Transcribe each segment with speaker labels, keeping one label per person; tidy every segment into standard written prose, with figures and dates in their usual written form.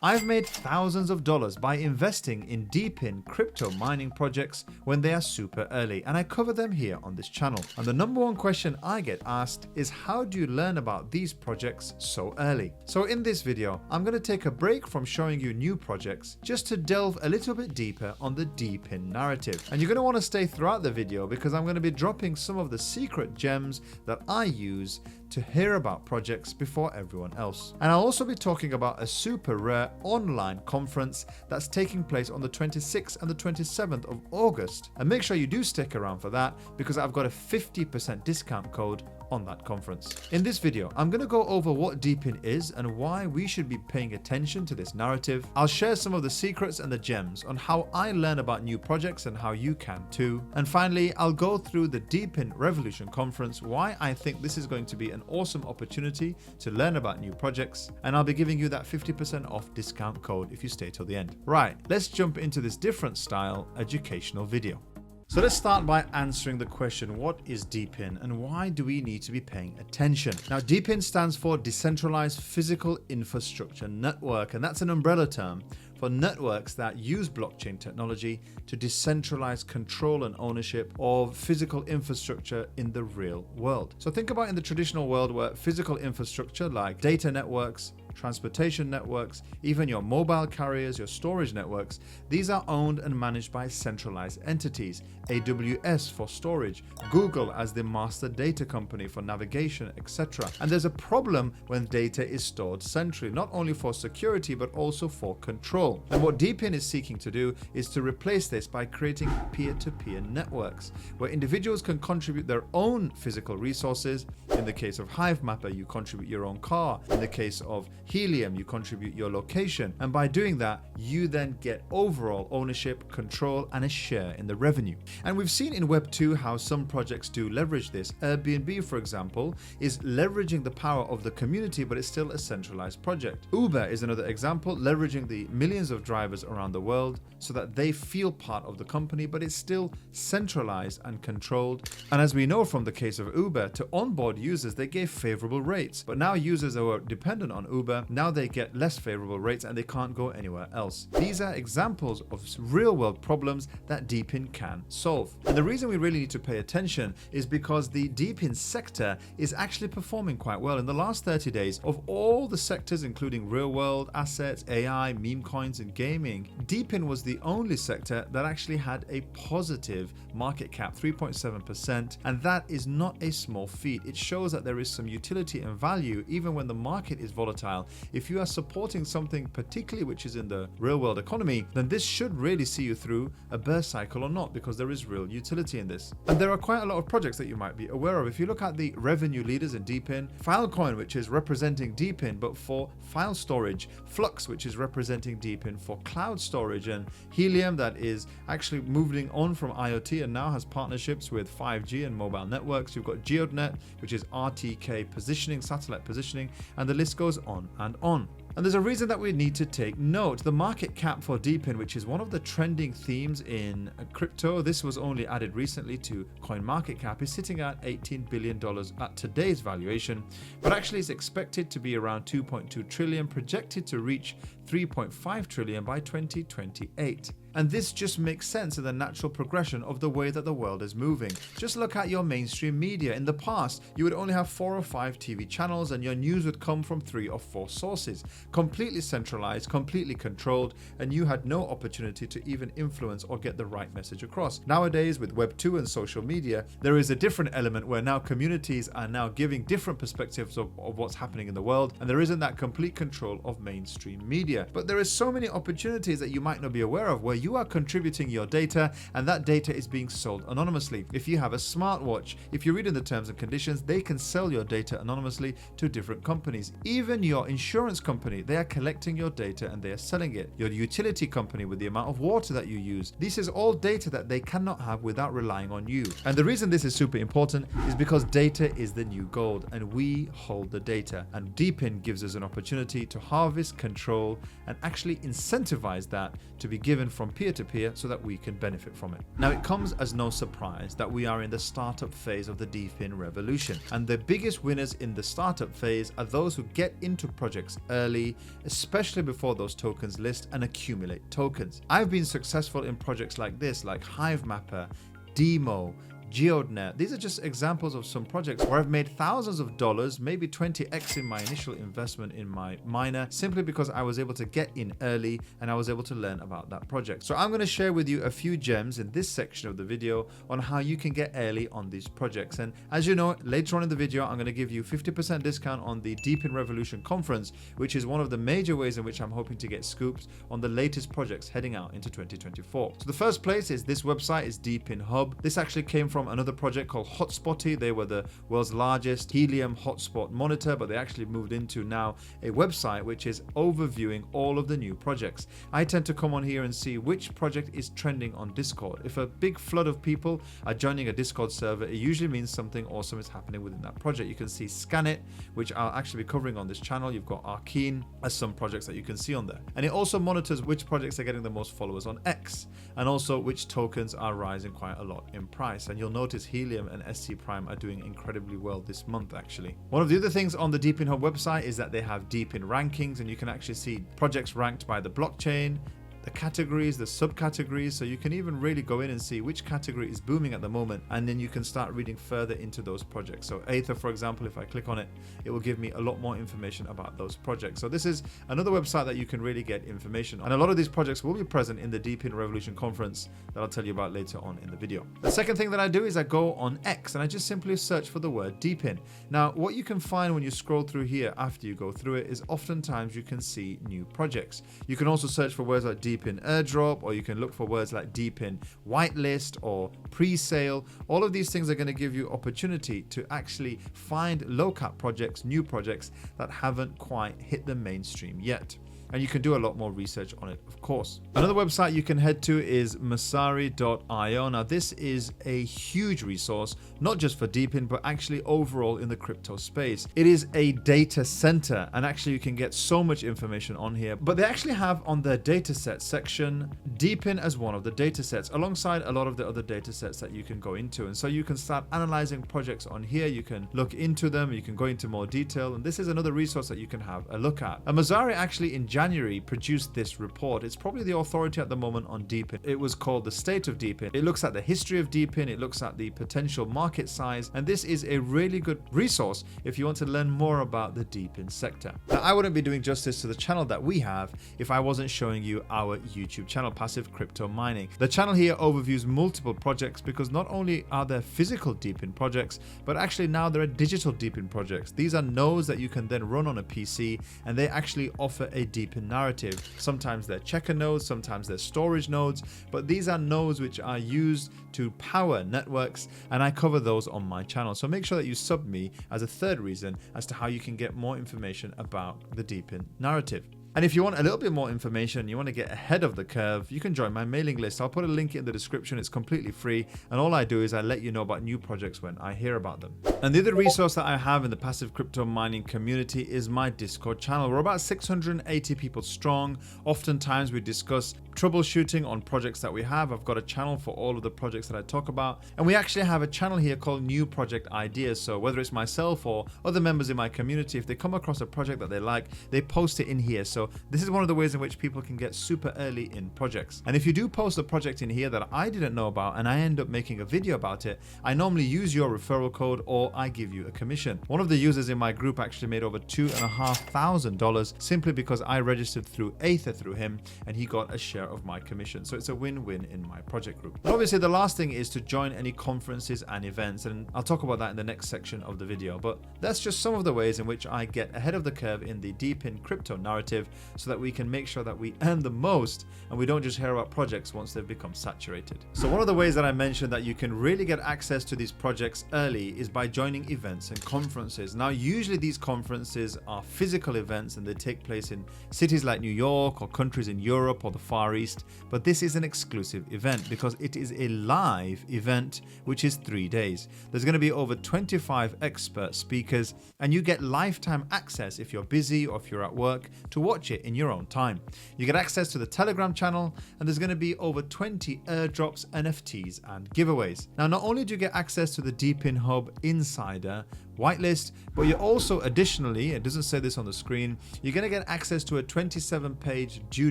Speaker 1: I've made thousands of dollars by investing in Depin crypto mining projects when they are super early, and I cover them here on this channel. And the number one question I get asked is, how do you learn about these projects so early? So in this video, I'm going to take a break from showing you new projects just to delve a little bit deeper on the Depin narrative. And you're going to want to stay throughout the video because I'm going to be dropping some of the secret gems that I use to hear about projects before everyone else. And I'll also be talking about a super rare online conference that's taking place on the 26th and the 27th of August. And make sure you do stick around for that because I've got a 50% discount code on that conference. In this video, I'm going to go over what Depin is and why we should be paying attention to this narrative. I'll share some of the secrets and the gems on how I learn about new projects and how you can too. And finally, I'll go through the Depin Revolution Conference, why I think this is going to be an awesome opportunity to learn about new projects, and I'll be giving you that 50% off discount code if you stay till the end. Right, let's jump into this different style educational video. So let's start by answering the question, what is Depin and why do we need to be paying attention? Now, Depin stands for Decentralized Physical Infrastructure Network, and that's an umbrella term for networks that use blockchain technology to decentralize control and ownership of physical infrastructure in the real world. So think about in the traditional world where physical infrastructure like data networks, transportation networks, even your mobile carriers, your storage networks, these are owned and managed by centralized entities. AWS for storage, Google as the master data company for navigation, etc. And there's a problem when data is stored centrally, not only for security, but also for control. And what Depin is seeking to do is to replace this by creating peer-to-peer networks, where individuals can contribute their own physical resources. In the case of HiveMapper, you contribute your own car. In the case of Helium, you contribute your location. And by doing that, you then get overall ownership, control, and a share in the revenue. And we've seen in Web 2 how some projects do leverage this. Airbnb, for example, is leveraging the power of the community, but it's still a centralized project. Uber is another example, leveraging the millions of drivers around the world so that they feel part of the company, but it's still centralized and controlled. And as we know from the case of Uber, to onboard users, they gave favorable rates. But now users who are dependent on Uber, now they get less favorable rates and they can't go anywhere else. These are examples of real world problems that Depin can solve. And the reason we really need to pay attention is because the Depin sector is actually performing quite well. In the last 30 days, of all the sectors, including real world assets, AI, meme coins, and gaming, Depin was the only sector that actually had a positive market cap, 3.7%. And that is not a small feat. It shows that there is some utility and value even when the market is volatile. If you are supporting something particularly which is in the real world economy, then this should really see you through a bear cycle or not, because there is real utility in this. And there are quite a lot of projects that you might be aware of. If you look at the revenue leaders in Depin, Filecoin, which is representing Depin but for file storage, Flux, which is representing Depin for cloud storage, and Helium, that is actually moving on from IoT and now has partnerships with 5G and mobile networks. You've got GeoDNet, which is RTK positioning, satellite positioning, and the list goes on and on. And there's a reason that we need to take note. The market cap for Depin, which is one of the trending themes in crypto, this was only added recently to CoinMarketCap, is sitting at $18 billion at today's valuation, but actually is expected to be around 2.2 trillion, projected to reach 3.5 trillion by 2028. And this just makes sense in the natural progression of the way that the world is moving. Just look at your mainstream media. In the past, you would only have 4 or 5 TV channels and your news would come from 3 or 4 sources. Completely centralized, completely controlled, and you had no opportunity to even influence or get the right message across. Nowadays, with Web 2 and social media, there is a different element where now communities are now giving different perspectives of what's happening in the world, and there isn't that complete control of mainstream media. But there is so many opportunities that you might not be aware of where you are contributing your data and that data is being sold anonymously. If you have a smartwatch, if you read in the terms and conditions, they can sell your data anonymously to different companies. Even your insurance company, they are collecting your data and they are selling it. Your utility company, with the amount of water that you use, this is all data that they cannot have without relying on you. And the reason this is super important is because data is the new gold and we hold the data. And Depin gives us an opportunity to harvest, control, and actually incentivize that to be given from peer to peer so that we can benefit from it. Now, it comes as no surprise that we are in the startup phase of the Depin revolution, and the biggest winners in the startup phase are those who get into projects early, especially before those tokens list and accumulate tokens. I've been successful in projects like this, like HiveMapper, Demo, GeoDNet. These are just examples of some projects where I've made thousands of dollars, maybe 20x in my initial investment in my miner, simply because I was able to get in early and I was able to learn about that project. So I'm going to share with you a few gems in this section of the video on how you can get early on these projects. And as you know, later on in the video, I'm going to give you 50% discount on the Depin Revolution Conference, which is one of the major ways in which I'm hoping to get scoops on the latest projects heading out into 2024. So the first place is this website, is Depin Hub. This actually came from another project called Hotspotty. They were the world's largest helium hotspot monitor, but they actually moved into now a website which is overviewing all of the new projects. I tend to come on here and see which project is trending on Discord. If a big flood of people are joining a Discord server, it usually means something awesome is happening within that project. You can see Scanit, which I'll actually be covering on this channel. You've got Arcane as some projects that you can see on there. And it also monitors which projects are getting the most followers on X, and also which tokens are rising quite a lot in price. And you'll notice Helium and SC Prime are doing incredibly well this month actually. One of the other things on the Depin Hub website is that they have Depin rankings, and you can actually see projects ranked by the blockchain, the categories, the subcategories, so you can even really go in and see which category is booming at the moment, and then you can start reading further into those projects. So Aether, for example, if I click on it, it will give me a lot more information about those projects. So this is another website that you can really get information on, and a lot of these projects will be present in the Depin Revolution Conference that I'll tell you about later on in the video. The second thing that I do is I go on X and I just simply search for the word Depin. Now, what you can find when you scroll through here after you go through it is oftentimes you can see new projects. You can also search for words like Depin airdrop, or you can look for words like Depin whitelist or pre-sale. All of these things are going to give you opportunity to actually find low cap projects, new projects that haven't quite hit the mainstream yet. And you can do a lot more research on it, of course. Another website you can head to is Masari.io. Now, this is a huge resource, not just for Depin, but actually overall in the crypto space. It is a data center, and actually you can get so much information on here. But they actually have on their dataset section Depin as one of the datasets, alongside a lot of the other datasets that you can go into. And so you can start analyzing projects on here. You can look into them, you can go into more detail, and this is another resource that you can have a look at. And Masari actually in January produced this report. It's probably the authority at the moment on Depin. It was called the State of Depin. It looks at the history of Depin, it looks at the potential market size, and this is a really good resource if you want to learn more about the Depin sector. Now, I wouldn't be doing justice to the channel that we have if I wasn't showing you our YouTube channel, Passive Crypto Mining. The channel here overviews multiple projects because not only are there physical Depin projects, but actually now there are digital Depin projects. These are nodes that you can then run on a PC, and they actually offer a Depin narrative. Sometimes they're checker nodes, sometimes they're storage nodes, but these are nodes which are used to power networks, and I cover those on my channel. So make sure that you sub me as a third reason as to how you can get more information about the Depin narrative. And if you want a little bit more information, you want to get ahead of the curve, you can join my mailing list. I'll put a link in the description. It's completely free. And all I do is I let you know about new projects when I hear about them. And the other resource that I have in the passive crypto mining community is my Discord channel. We're about 680 people strong. Oftentimes we discuss troubleshooting on projects that we have. I've got a channel for all of the projects that I talk about. And we actually have a channel here called New Project Ideas. So whether it's myself or other members in my community, if they come across a project that they like, they post it in here. So this is one of the ways in which people can get super early in projects. And if you do post a project in here that I didn't know about and I end up making a video about it, I normally use your referral code or I give you a commission. One of the users in my group actually made over $2,500 simply because I registered through Aether through him, and he got a share of my commission. So it's a win-win in my project group. And obviously the last thing is to join any conferences and events, and I'll talk about that in the next section of the video. But that's just some of the ways in which I get ahead of the curve in the Depin crypto narrative, so that we can make sure that we earn the most and we don't just hear about projects once they've become saturated. So one of the ways that I mentioned that you can really get access to these projects early is by joining events and conferences. Now, usually these conferences are physical events and they take place in cities like New York or countries in Europe or the Far East, but this is an exclusive event because it is a live event which is 3 days. There's going to be over 25 expert speakers and you get lifetime access if you're busy or if you're at work to watch it in your own time. You get access to the Telegram channel and there's going to be over 20 airdrops, NFTs and giveaways. Now, not only do you get access to the Depin Hub Insider whitelist, but you're also additionally, it doesn't say this on the screen, you're going to get access to a 27-page due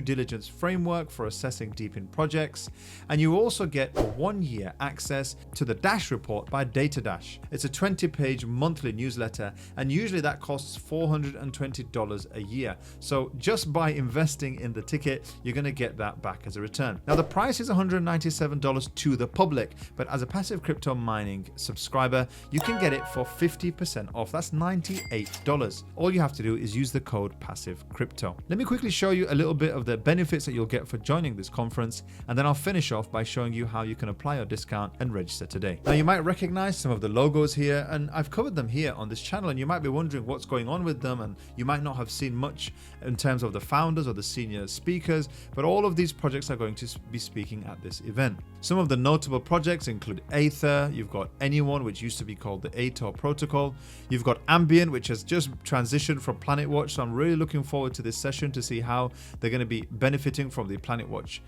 Speaker 1: diligence framework for assessing Depin projects, and you also get a 1-year access to the Dash report by DataDash. It's a 20-page monthly newsletter, and usually that costs $420 a year. So just by investing in the ticket, you're going to get that back as a return. Now, the price is $197 to the public, but as a passive crypto mining subscriber, you can get it for 50% off. That's $98. All you have to do is use the code PassiveCrypto. Let me quickly show you a little bit of the benefits that you'll get for joining this conference, and then I'll finish off by showing you how you can apply your discount and register today. Now, you might recognize some of the logos here, and I've covered them here on this channel, and you might be wondering what's going on with them, and you might not have seen much in terms of the founders or the senior speakers, but all of these projects are going to be speaking at this event. Some of the notable projects include Aether, you've got Anyone, which used to be called the Aether Protocol, you've got Ambient, which has just transitioned from PlanetWatch, so I'm really looking forward to this session to see how they're going to be benefiting from the PlanetWatch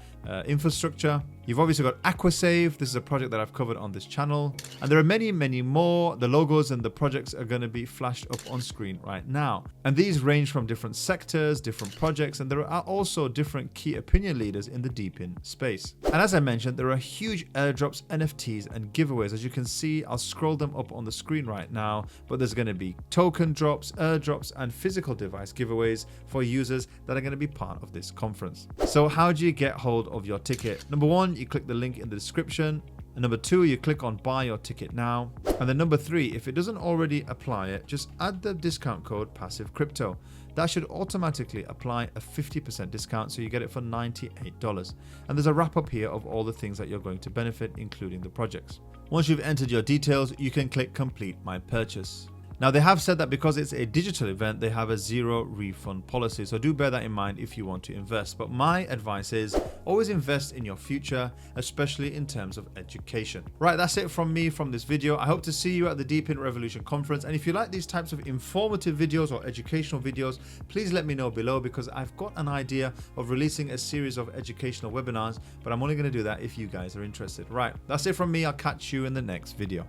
Speaker 1: infrastructure. You've obviously got Aquasave, this is a project that I've covered on this channel, and there are many more. The logos and the projects are going to be flashed up on screen right now, and these range from different sectors, different projects, and there are also different key opinion leaders in the Depin space. And as I mentioned, there are huge airdrops, NFTs and giveaways. As you can see, I'll scroll them up on the screen right now, but there's going to be token drops, airdrops and physical device giveaways for users that are going to be part of this conference. So how do you get hold of your ticket? Number one, you click the link in the description. And number two, you click on buy your ticket now. And then number three, if it doesn't already apply it, just add the discount code PassiveCrypto. That should automatically apply a 50% discount, so you get it for $98. And there's a wrap up here of all the things that you're going to benefit, including the projects. Once you've entered your details, you can click complete my purchase. Now, they have said that because it's a digital event, they have a zero refund policy. So do bear that in mind if you want to invest. But my advice is always invest in your future, especially in terms of education. Right, that's it from me from this video. I hope to see you at the Depin Revolution Conference. And if you like these types of informative videos or educational videos, please let me know below, because I've got an idea of releasing a series of educational webinars, but I'm only going to do that if you guys are interested. Right, that's it from me. I'll catch you in the next video.